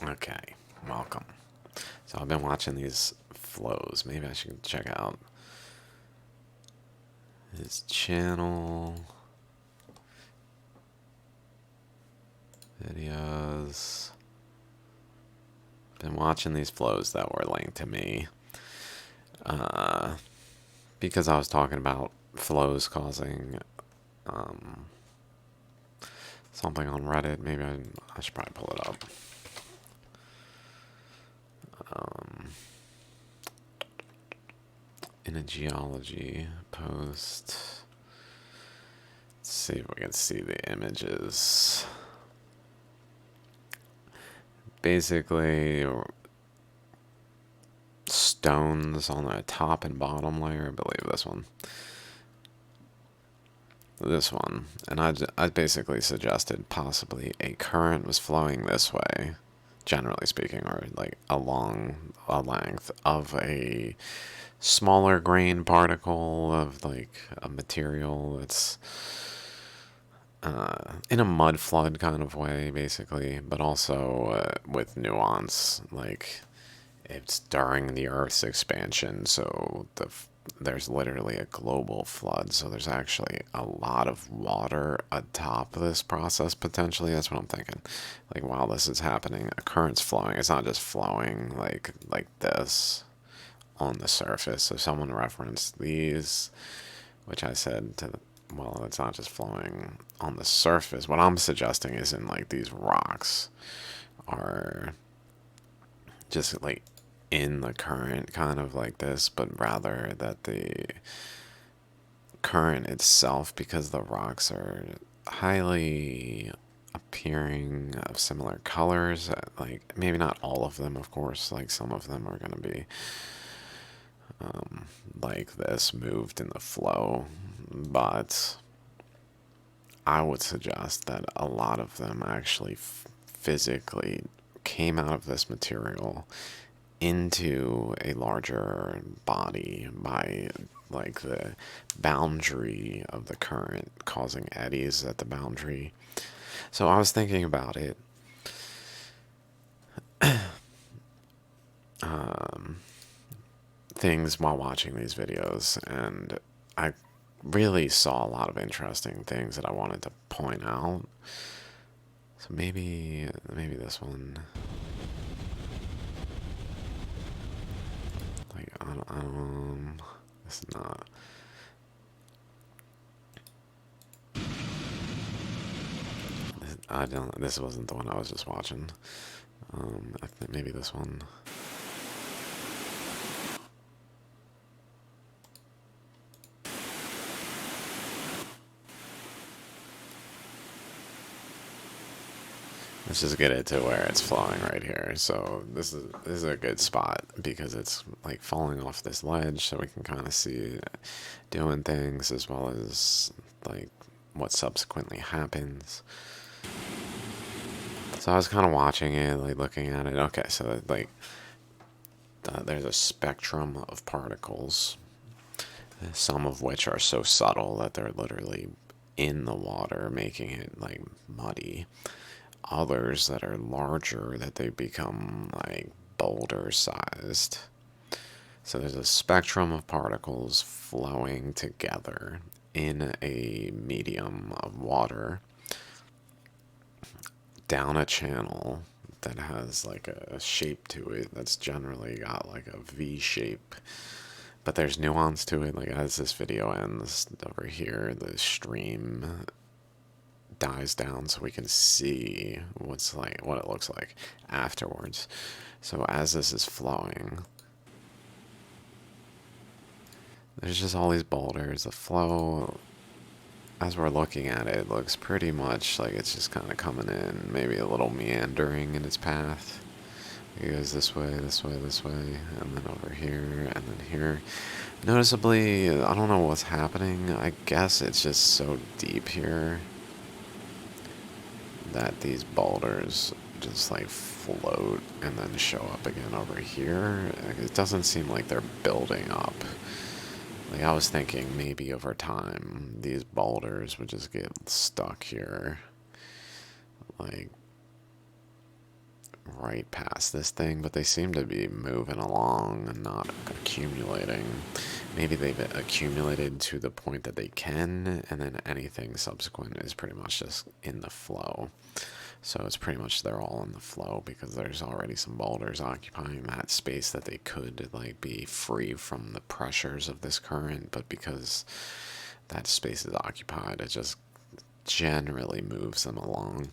Okay, welcome. So I've been watching these flows. Maybe I should check out his channel, videos. Been watching these flows that were linked to me because I was talking about flows causing something on Reddit. Maybe I should probably pull it up. In a geology post. Let's see if we can see the images. Basically, stones on the top and bottom layer. I believe this one. And I basically suggested possibly a current was flowing this way, generally speaking, or like along a length of a smaller grain particle of like a material that's in a mud flood kind of way, basically, but also with nuance. Like it's during the Earth's expansion, so there's literally a global flood. So there's actually a lot of water atop this process potentially. That's what I'm thinking. Like while this is happening, a current's flowing. It's not just flowing like this on the surface. So someone referenced these, which I said to well, it's not just flowing on the surface. What I'm suggesting is in like these rocks are just like in the current kind of like this, but rather that the current itself, because the rocks are highly appearing of similar colors, like maybe not all of them, of course, like some of them are going to be like this moved in the flow, but I would suggest that a lot of them actually physically came out of this material into a larger body by like the boundary of the current causing eddies at the boundary. So I was thinking about it. Things while watching these videos, and I really saw a lot of interesting things that I wanted to point out. So maybe this one. Like this is not. I don't. This wasn't the one I was just watching. I think maybe this one. Let's just get it to where it's flowing right here. So this is a good spot because it's like falling off this ledge, so we can kind of see it doing things as well as like what subsequently happens. So I was kind of watching it, like looking at it. Okay, so like there's a spectrum of particles, some of which are so subtle that they're literally in the water, making it like muddy. Others that are larger that they become like boulder sized. So there's a spectrum of particles flowing together in a medium of water down a channel that has like a shape to it that's generally got like a V shape. But there's nuance to it. Like as this video ends over here, the stream dies down so we can see what it looks like afterwards. So as this is flowing, there's just all these boulders. The flow, as we're looking at it, looks pretty much like it's just kind of coming in, maybe a little meandering in its path. It goes this way, this way, this way, and then over here, and then here. Noticeably, I don't know what's happening. I guess it's just so deep here that these boulders just like float and then show up again over here. It doesn't seem like they're building up. Like I was thinking maybe over time these boulders would just get stuck here, like right past this thing, but they seem to be moving along and not accumulating. Maybe they've accumulated to the point that they can, and then anything subsequent is pretty much just in the flow. So it's pretty much they're all in the flow because there's already some boulders occupying that space that they could like be free from the pressures of this current, but because that space is occupied, it just generally moves them along.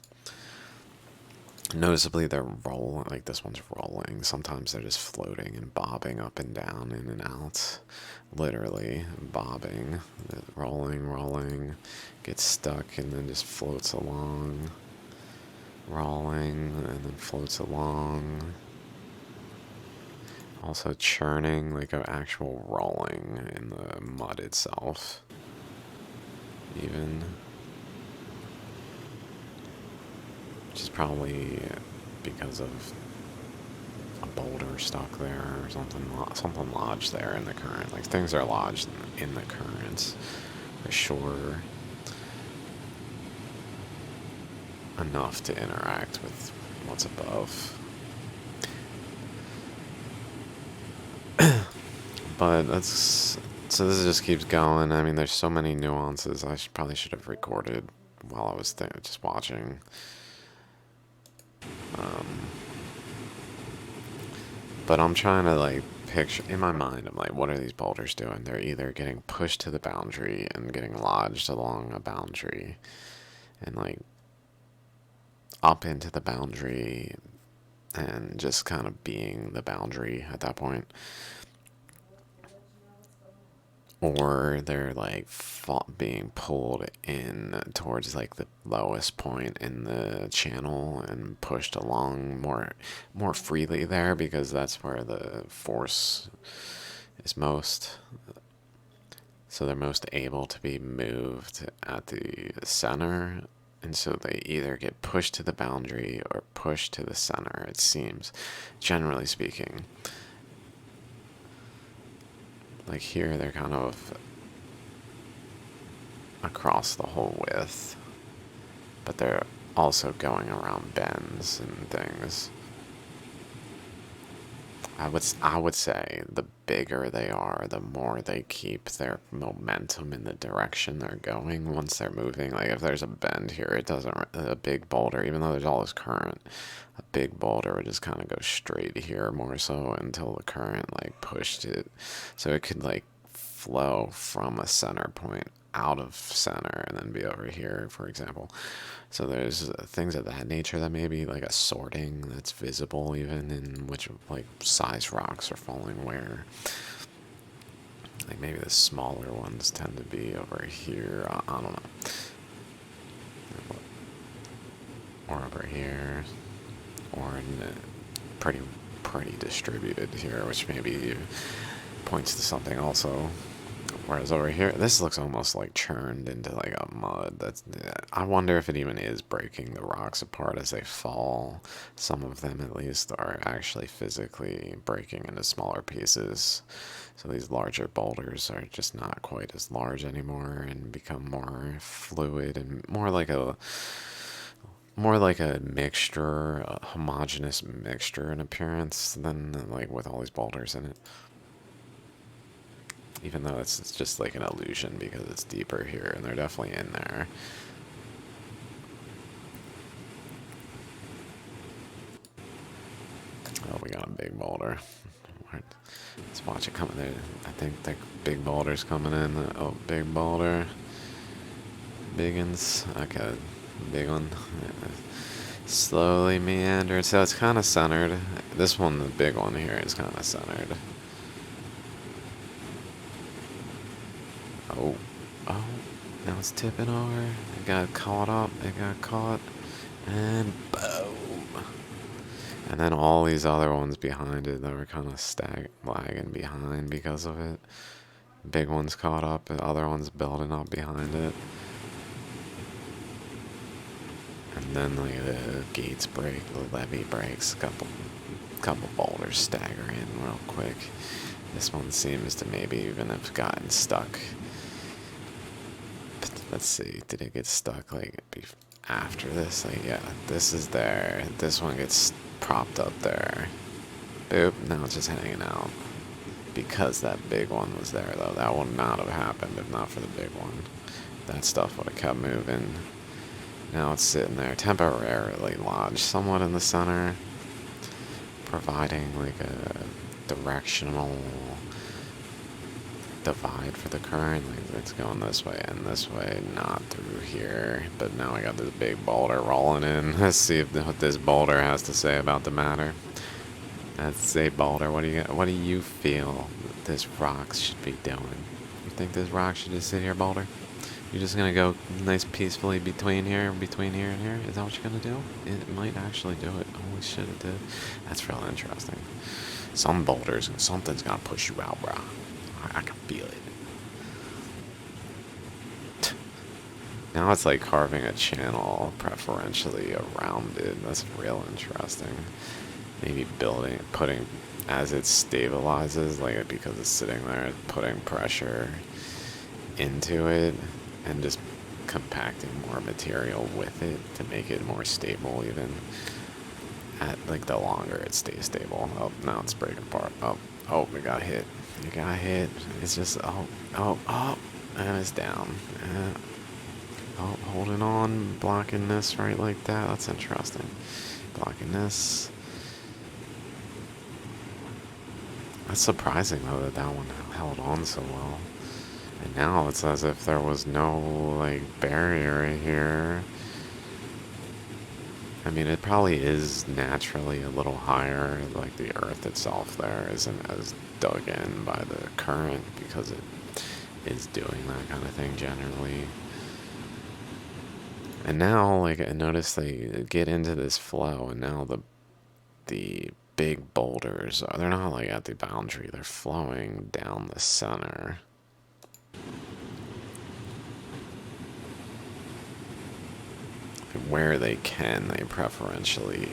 Noticeably, they're rolling, like this one's rolling. Sometimes they're just floating and bobbing up and down, in and out. Literally bobbing, rolling, gets stuck and then just floats along. Rolling and then floats along. Also churning, like an actual rolling in the mud itself. Even. Which is probably because of a boulder stuck there or something lodged there in the current. Like things are lodged in the currents for sure. Enough to interact with what's above. But so this just keeps going. I mean, there's so many nuances. Probably should have recorded while I was just watching. But I'm trying to like picture in my mind. I'm like, what are these boulders doing? They're either getting pushed to the boundary and getting lodged along a boundary, and like up into the boundary, and just kind of being the boundary at that point. Or they're like being pulled in towards like the lowest point in the channel and pushed along more freely there because that's where the force is most. So they're most able to be moved at the center, and so they either get pushed to the boundary or pushed to the center, it seems, generally speaking. Like here, they're kind of across the whole width, but they're also going around bends and things. I would say the bigger they are, the more they keep their momentum in the direction they're going once they're moving. Like if there's a bend here, a big boulder, even though there's all this current, a big boulder would just kind of go straight here more so until the current like pushed it. So it could like flow from a center point out of center and then be over here, for example. So there's things of that nature that may be like a sorting that's visible even in which like size rocks are falling where. Like maybe the smaller ones tend to be over here. I don't know. Or over here. Or pretty distributed here, which maybe points to something also. Whereas over here, this looks almost like churned into like a mud. I wonder if it even is breaking the rocks apart as they fall. Some of them, at least, are actually physically breaking into smaller pieces. So these larger boulders are just not quite as large anymore and become more fluid and more like a mixture, a homogeneous mixture in appearance than like with all these boulders in it. Even though it's just like an illusion because it's deeper here and they're definitely in there. Oh, we got a big boulder. Let's watch it coming there. I think the big boulder's coming in. Oh, big boulder. Biggins. Okay, big one. Slowly meandered. So it's kind of centered. This one, the big one here, is kind of centered. Oh, now it's tipping over. It got caught up. It got caught. And boom. And then all these other ones behind it that were kind of lagging behind because of it. Big ones caught up, and other ones building up behind it. And then like the gates break, the levee breaks, a couple boulders stagger in real quick. This one seems to maybe even have gotten stuck. Let's see, did it get stuck like after this? Like, yeah, this is there. This one gets propped up there. Boop, now it's just hanging out. Because that big one was there, though. That would not have happened if not for the big one. That stuff would have kept moving. Now it's sitting there, temporarily lodged somewhat in the center, providing like a directional divide for the current. Like it's going this way and this way, not through here. But now I got this big boulder rolling in. Let's see what this boulder has to say about the matter. Let's say, Boulder, what do you feel this rock should be doing? You think this rock should just sit here, Boulder? You're just gonna go nice peacefully between here and here? Is that what you're gonna do? It might actually do it. Holy shit, it did. That's real interesting. Some boulders, something's gonna push you out, bro. I can feel it. Now it's like carving a channel preferentially around it. That's real interesting. Maybe putting, as it stabilizes, like because it's sitting there, putting pressure into it and just compacting more material with it to make it more stable even. At like the longer it stays stable. Oh, now it's breaking apart. Oh, we got hit. You got hit. It's just, and it's down. Oh, holding on, blocking this right like that. That's interesting. Blocking this. That's surprising though that one held on so well. And now it's as if there was no like barrier here. I mean, it probably is naturally a little higher, like the earth itself there isn't as dug in by the current because it is doing that kind of thing generally. And now, like, I notice they get into this flow, and now the big boulders, they're not like at the boundary, they're flowing down the center. Where they can, they preferentially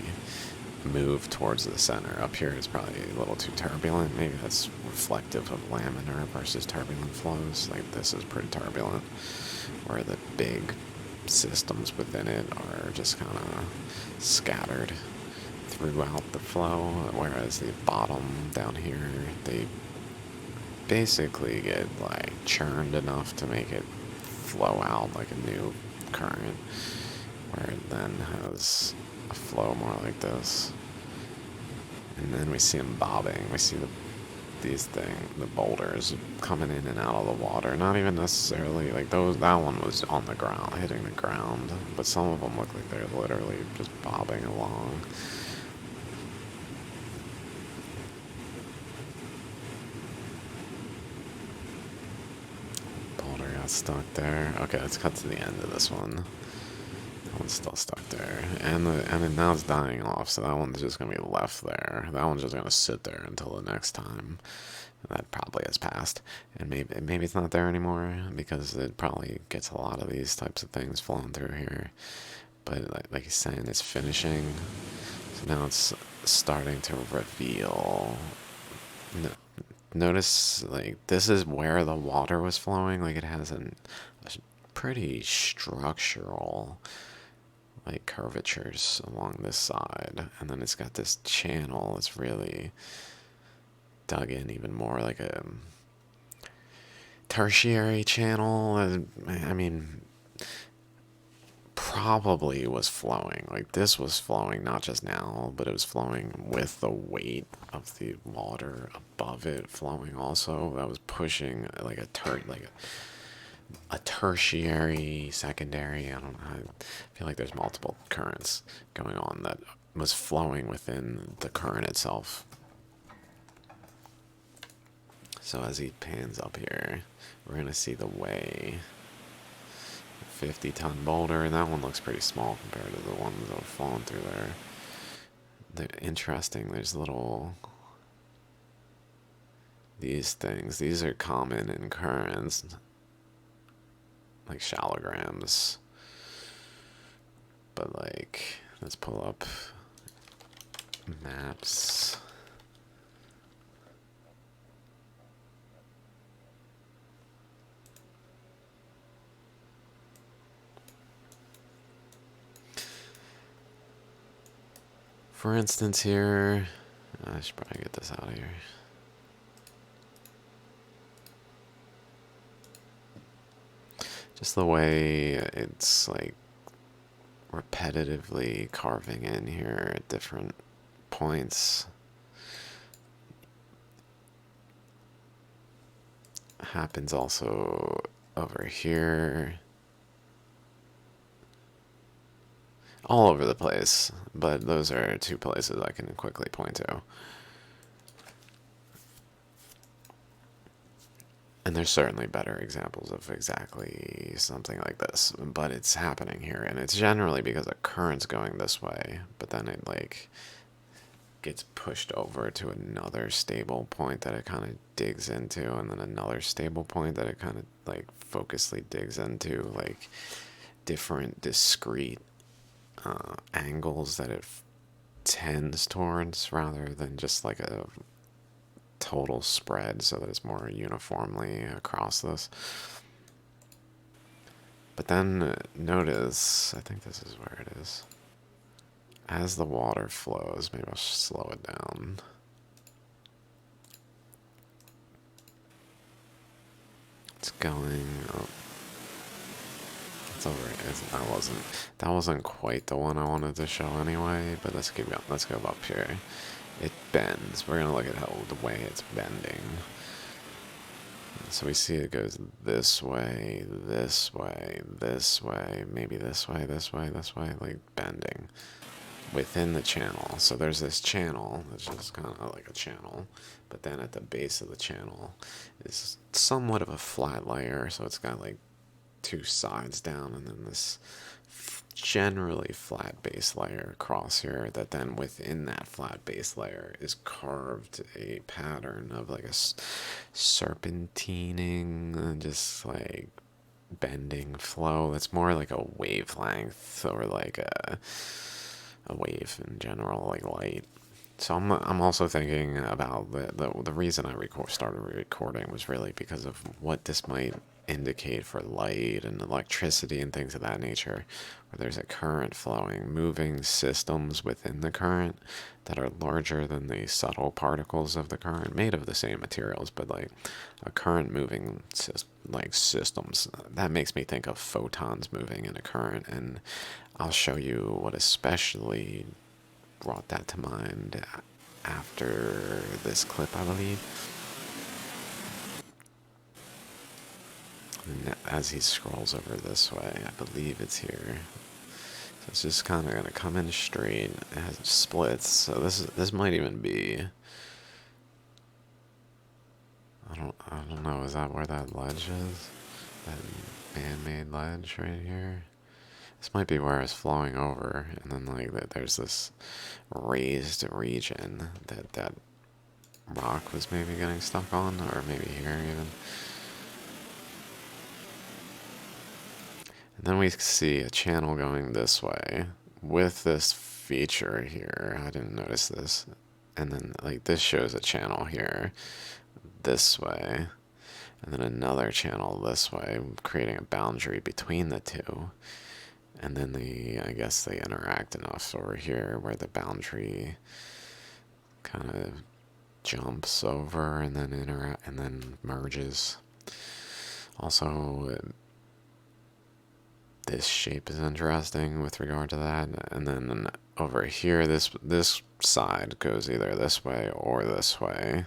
move towards the center. Up here is probably a little too turbulent. Maybe that's reflective of laminar versus turbulent flows. Like this is pretty turbulent, where the big systems within it are just kind of scattered throughout the flow, whereas the bottom down here, they basically get like churned enough to make it flow out like a new current, where it then has a flow more like this. And then we see them bobbing. We see the boulders coming in and out of the water. Not even necessarily like those. That one was on the ground, hitting the ground, but some of them look like they're literally just bobbing along. Boulder got stuck there. Okay, let's cut to the end of this one. That one's still stuck there, and now it's dying off. So that one's just gonna be left there. That one's just gonna sit there until the next time. That probably has passed, and maybe it's not there anymore because it probably gets a lot of these types of things flowing through here. But like he's saying, it's finishing, so now it's starting to reveal. Notice like this is where the water was flowing. Like it has a pretty structural like curvatures along this side, and then it's got this channel that's really dug in even more, like a tertiary channel. I mean, probably was flowing. Like this was flowing not just now, but it was flowing with the weight of the water above it flowing also. That was pushing like a tertiary, secondary. I don't know. I feel like there's multiple currents going on that was flowing within the current itself. So as he pans up here, we're going to see the way. 50-ton boulder, and that one looks pretty small compared to the ones that have fallen through there. They're interesting. There's little... These things. These are common in currents. Like shallograms. But like, let's pull up maps. For instance here, I should probably get this out of here. Just the way it's like repetitively carving in here at different points happens also over here. All over the place, but those are two places I can quickly point to. And there's certainly better examples of exactly something like this, but it's happening here, and it's generally because a current's going this way, but then it like gets pushed over to another stable point that it kind of digs into, and then another stable point that it kind of like focusedly digs into, like different discrete angles that it tends towards rather than just like a total spread so that it's more uniformly across this. But then notice, I think this is where it is. As the water flows, maybe I'll slow it down. It's going up. It's over. That wasn't quite the one I wanted to show anyway. But let's keep going. Let's go up here. It bends. We're gonna look at how the way it's bending. So we see it goes this way, this way, this way, maybe this way, this way, this way, like bending within the channel. So there's this channel that's just kind of like a channel, but then at the base of the channel is somewhat of a flat layer. So it's got like two sides down and then this generally flat base layer across here, that then within that flat base layer is carved a pattern of like a serpentining and just like bending flow. It's more like a wavelength or like a wave in general, like light. So I'm also thinking about the reason I started recording was really because of what this might indicate for light and electricity and things of that nature, where there's a current flowing, moving systems within the current that are larger than the subtle particles of the current, made of the same materials, but like a current moving systems. That makes me think of photons moving in a current, and I'll show you what especially brought that to mind after this clip, I believe. And as he scrolls over this way, I believe it's here. So it's just kind of going to come in straight. It has splits, so this might even be. I don't know. Is that where that ledge is? That man-made ledge right here. This might be where it's flowing over, and then like there's this raised region that rock was maybe getting stuck on, or maybe here even. And then we see a channel going this way with this feature here. I didn't notice this. And then like this shows a channel here this way, and then another channel this way, creating a boundary between the two. And then I guess they interact enough over here where the boundary kind of jumps over and then and then merges. Also, this shape is interesting with regard to that. And then over here, this side goes either this way or this way.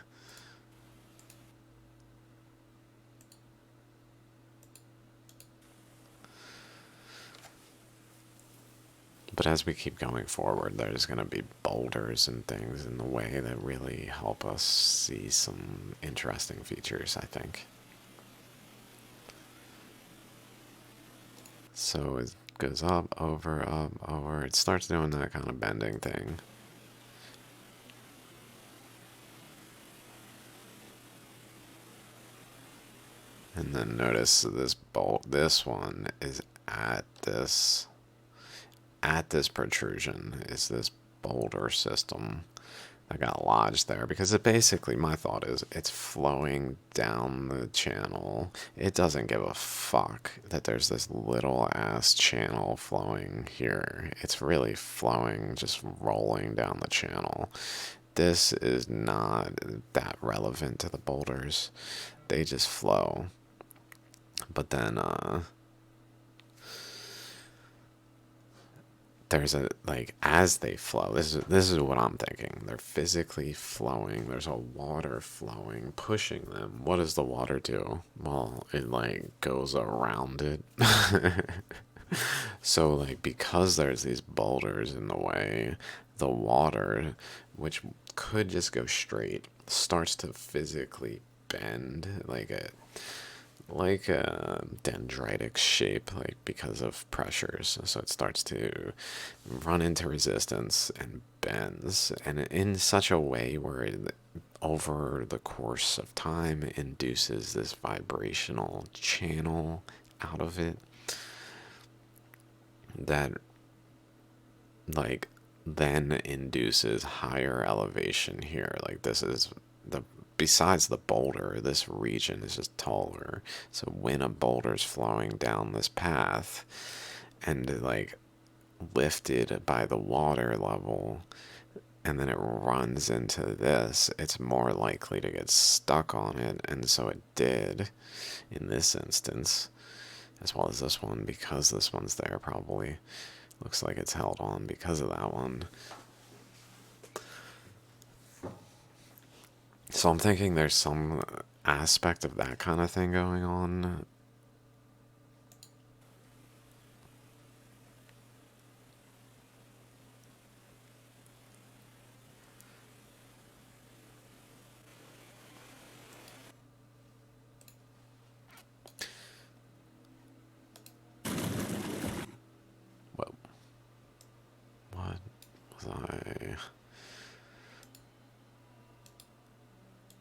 But as we keep going forward, there's going to be boulders and things in the way that really help us see some interesting features, I think. So it goes up, over, up, over. It starts doing that kind of bending thing. And then notice this one is at this protrusion is this boulder system that got lodged there, because it basically, my thought is, it's flowing down the channel. It doesn't give a fuck that there's this little ass channel flowing here. It's really flowing, just rolling down the channel. This is not that relevant to the boulders. They just flow. But then, there's a, like, as they flow, this is what I'm thinking. They're physically flowing. There's a water flowing, pushing them. What does the water do? Well, it like goes around it. So like, because there's these boulders in the way, the water, which could just go straight, starts to physically bend like a dendritic shape, like because of pressures. So it starts to run into resistance and bends, and in such a way where it, over the course of time, induces this vibrational channel out of it that, like, then induces higher elevation here. Like, this is the, besides the boulder, this region is just taller. So when a boulder's flowing down this path and like lifted by the water level, and then it runs into this, it's more likely to get stuck on it. And so it did in this instance, as well as this one, because this one's there probably. Looks like it's held on because of that one. So I'm thinking there's some aspect of that kind of thing going on. What? What was I?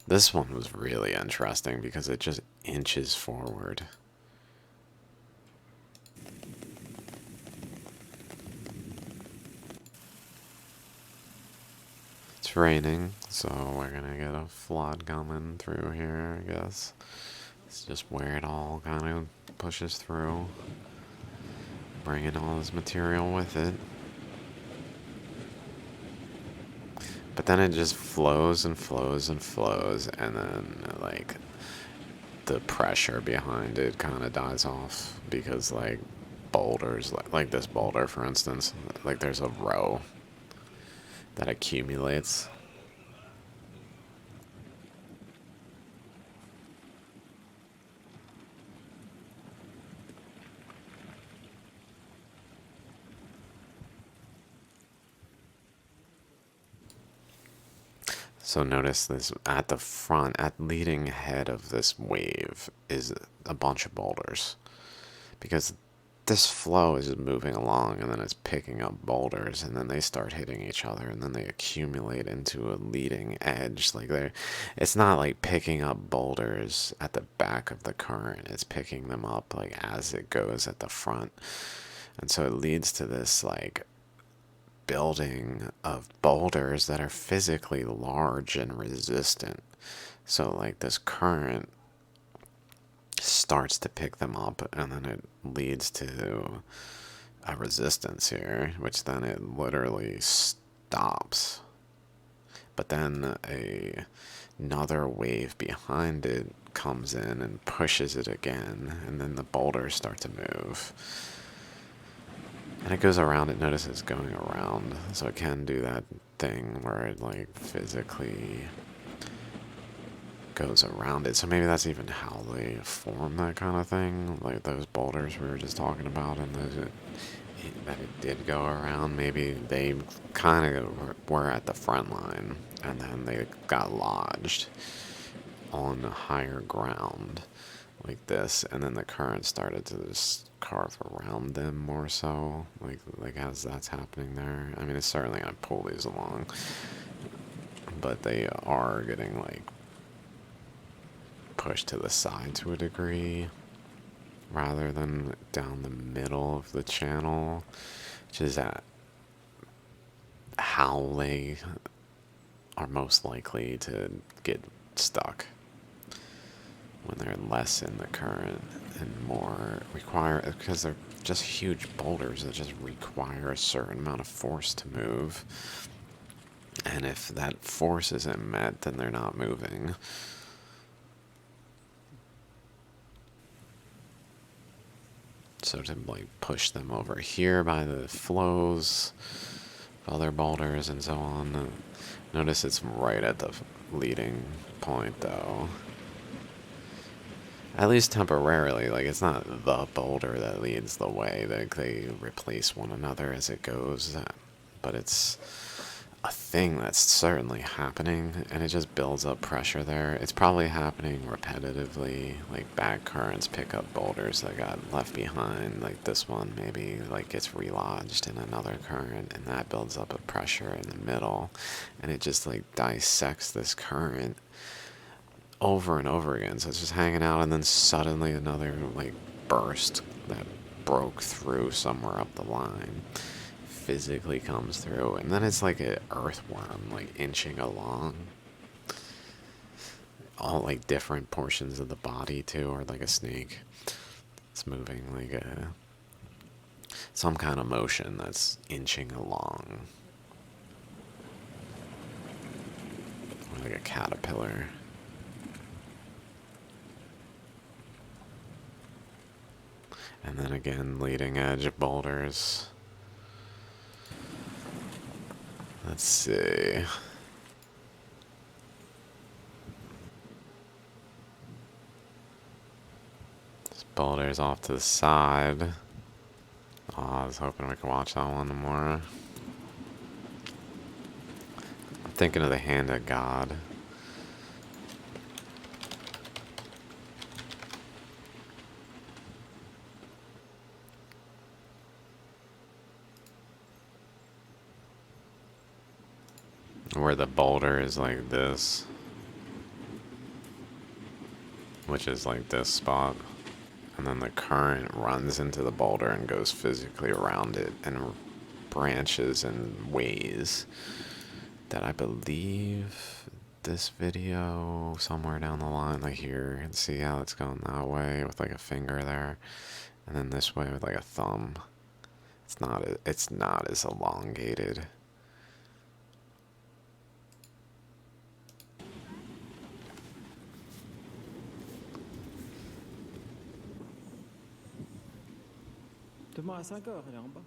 This one was really interesting because it just inches forward. It's raining, so we're gonna get a flood coming through here, I guess. It's just where it all kind of pushes through, bringing all this material with it. But then it just flows and flows and flows, and then, like, the pressure behind it kind of dies off because, like, boulders, like this boulder, for instance, like, there's a row that accumulates. So notice this at the front, at leading head of this wave is a bunch of boulders, because this flow is just moving along, and then it's picking up boulders, and then they start hitting each other, and then they accumulate into a leading edge. Like, they're, it's not like picking up boulders at the back of the current, it's picking them up like as it goes at the front. And so it leads to this like building of boulders that are physically large and resistant. So like, this current starts to pick them up, and then it leads to a resistance here, which then it literally stops. But then another wave behind it comes in and pushes it again, and then the boulders start to move. And it goes around it. Notice it's going around, so it can do that thing where it like physically goes around it. So maybe that's even how they form that kind of thing, like those boulders we were just talking about, and that it did go around. Maybe they kind of were at the front line, and then they got lodged on higher ground like this, and then the current started to just carve around them more so, like as that's happening there. I mean, it's certainly gonna pull these along, but they are getting like pushed to the side to a degree rather than down the middle of the channel, which is at how they are most likely to get stuck when they're less in the current and more require, because they're just huge boulders that just require a certain amount of force to move. And if that force isn't met, then they're not moving. So to like push them over here by the flows of other boulders and so on. Notice it's right at the leading point though. At least temporarily, like it's not the boulder that leads the way, they replace one another as it goes, but it's a thing that's certainly happening, and it just builds up pressure there. It's probably happening repetitively, like back currents pick up boulders that got left behind, like this one maybe like gets relodged in another current, and that builds up a pressure in the middle, and it just like dissects this current over and over again. So it's just hanging out, and then suddenly another like burst that broke through somewhere up the line physically comes through, and then it's like an earthworm like inching along, all like different portions of the body too, or like a snake. It's moving like some kind of motion that's inching along, or like a caterpillar. And then again, leading edge boulders. Let's see. This boulder's off to the side. Oh, I was hoping we could watch that one more. I'm thinking of the Hand of God. Where the boulder is like this, which is like this spot, and then the current runs into the boulder and goes physically around it and branches in ways that I believe this video somewhere down the line, like here, and see how it's going that way with like a finger there, and then this way with like a thumb. It's not as elongated. Demain à 5 heures, elle est en bas.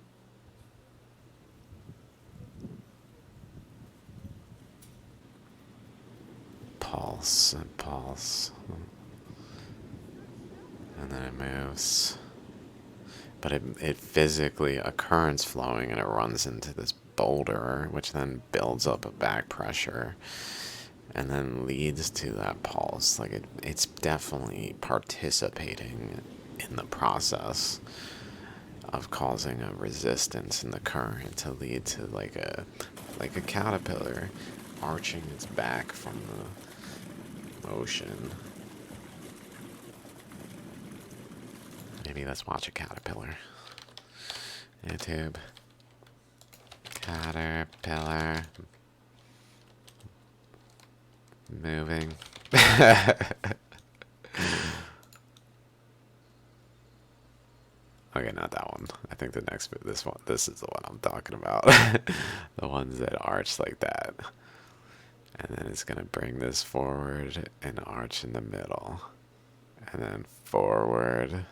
Pulse and pulse. And then it moves. But it physically, a current's flowing and it runs into this boulder, which then builds up a back pressure and then leads to that pulse. Like it's definitely participating in the process of causing a resistance in the current to lead to like a caterpillar arching its back from the motion. Maybe let's watch a caterpillar. YouTube. Caterpillar. Moving. Okay, not that one. I think this is the one I'm talking about. The ones that arch like that. And then it's gonna bring this forward and arch in the middle. And then forward.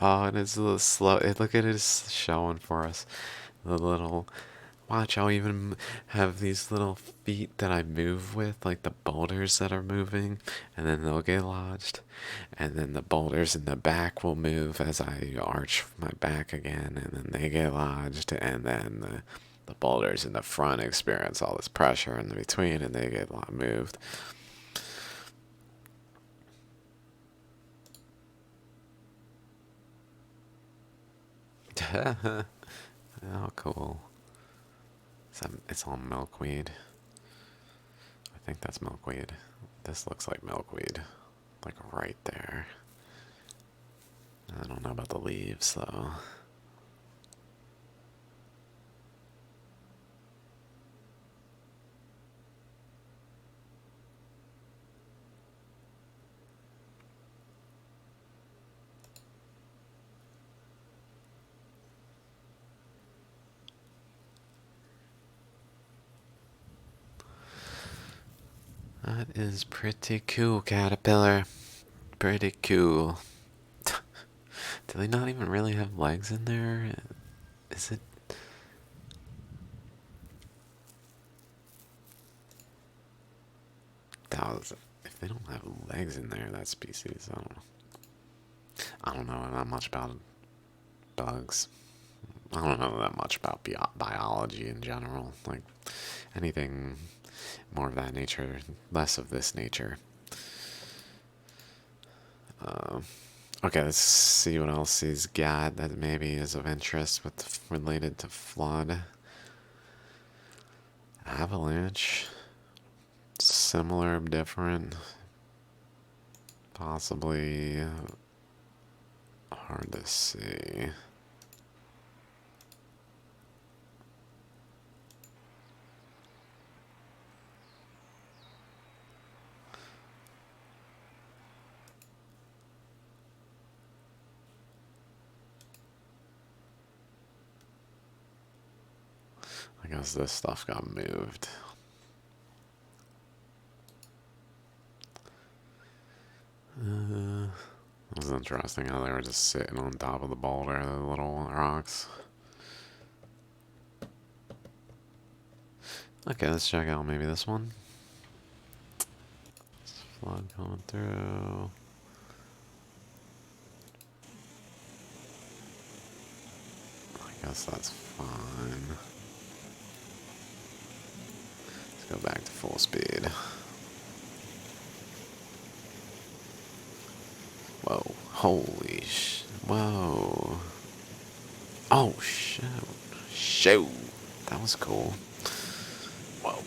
Oh, and it's a little slow. Look at it, it's showing for us. The little. Watch, I'll even have these little feet that I move with, like the boulders that are moving, and then they'll get lodged. And then the boulders in the back will move as I arch my back again, and then they get lodged. And then the boulders in the front experience all this pressure in the between, and they get moved. Oh, cool. It's all milkweed. I think that's milkweed. This looks like milkweed. Like right there. I don't know about the leaves, though. That is pretty cool, Caterpillar. Pretty cool. Do they not even really have legs in there? Is it? If they don't have legs in there, that species, I don't know. I don't know that much about bugs. I don't know that much about biology in general. Like, anything more of that nature, less of this nature. Okay, let's see what else he's got that maybe is of interest with related to flood. Avalanche. Similar, different. Possibly hard to see. I guess this stuff got moved. It was interesting how they were just sitting on top of the boulder, the little rocks. Okay, let's check out maybe this one. Flood coming through. I guess that's fine. Let's go back to full speed. Whoa. Holy sh... Whoa. Oh, shoot. Shoot. That was cool. Whoa.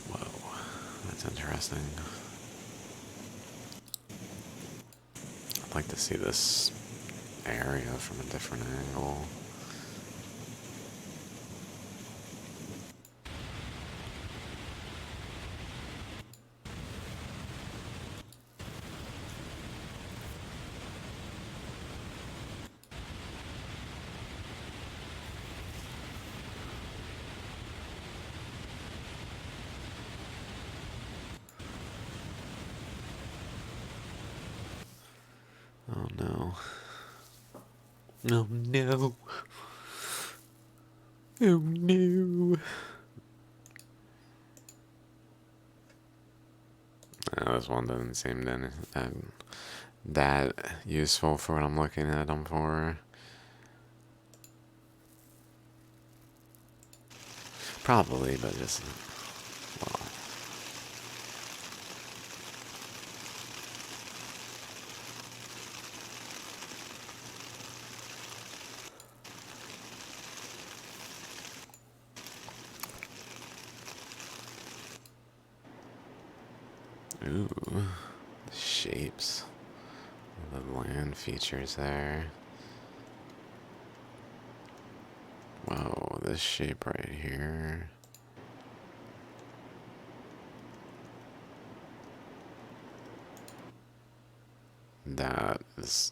Whoa. That's interesting. I'd like to see this area from a different angle. Oh no. Oh no. Oh no. This one doesn't seem that useful for what I'm looking at them for. Probably, but just, well. Ooh, the shapes. The land features there. Whoa, this shape right here. That is...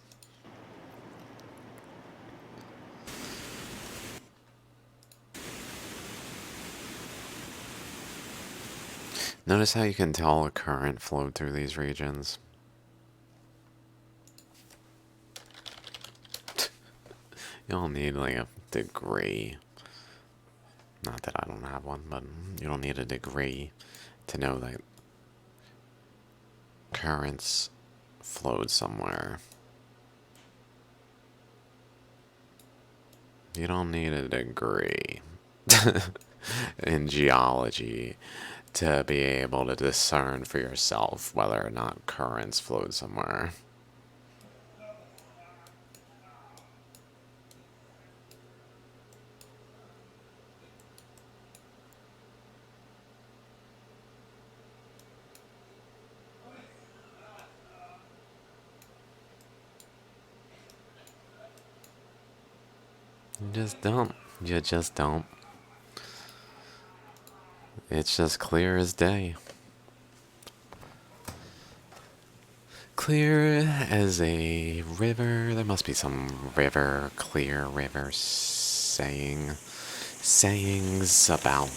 Notice how you can tell a current flowed through these regions. You don't need like a degree. Not that I don't have one, but you don't need a degree to know that currents flowed somewhere. You don't need a degree in geology to be able to discern for yourself whether or not currents flowed somewhere. You just don't. You just don't. It's just clear as day. Clear as a river. There must be some river, clear river sayings about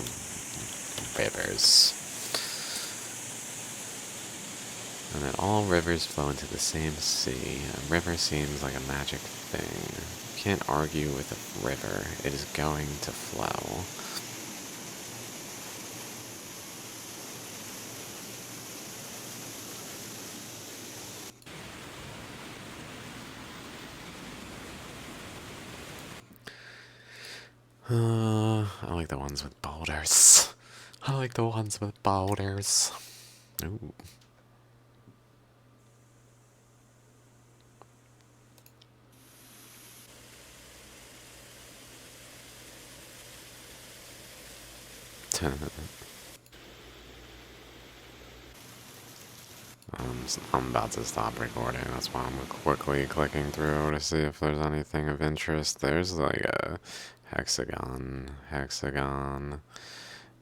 rivers. And that all rivers flow into the same sea. A river seems like a magic thing. You can't argue with a river. It is going to flow. I like the ones with boulders. I like the ones with boulders. Ooh. I'm about to stop recording. That's why I'm quickly clicking through to see if there's anything of interest. There's like a hexagon.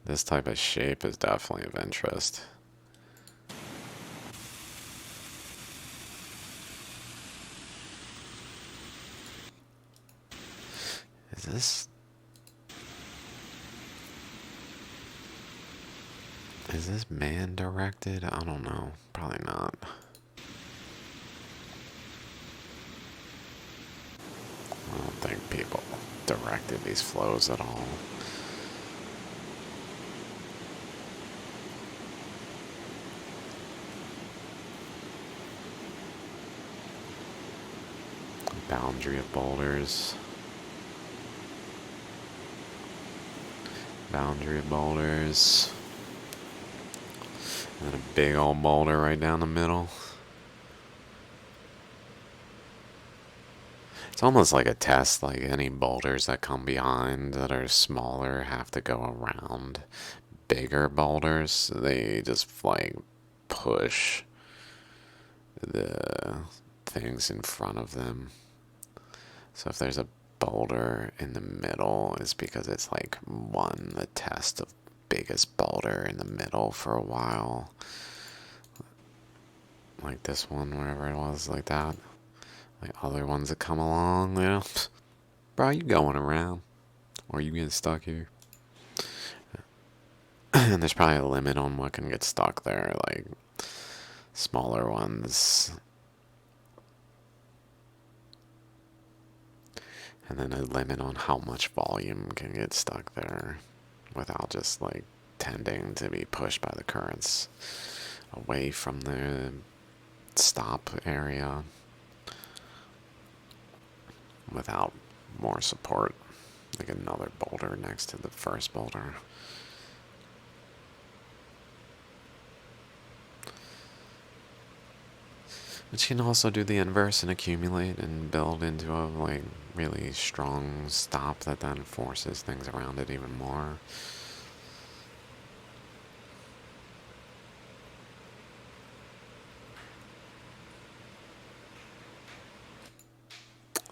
This type of shape is definitely of interest. Is this man directed? I don't know. Probably not. I don't think people directed these flows at all. Boundary of boulders. Boundary of boulders. And then a big old boulder right down the middle. It's almost like a test, like any boulders that come behind that are smaller have to go around bigger boulders. They just like push the things in front of them. So if there's a boulder in the middle, it's because it's like won the test of biggest boulder in the middle for a while. Like this one, wherever it was, like that. Like other ones that come along, you know, bro, you going around, or you getting stuck here? And there's probably a limit on what can get stuck there, like smaller ones. And then a limit on how much volume can get stuck there without just like tending to be pushed by the currents away from the stop area without more support, like another boulder next to the first boulder. But you can also do the inverse and accumulate and build into a like really strong stop that then forces things around it even more.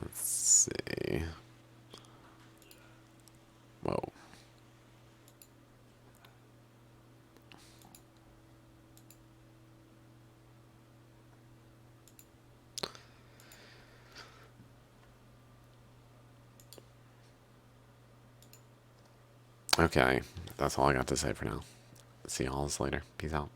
Let's see. Whoa. Okay, that's all I got to say for now. See y'all later. Peace out.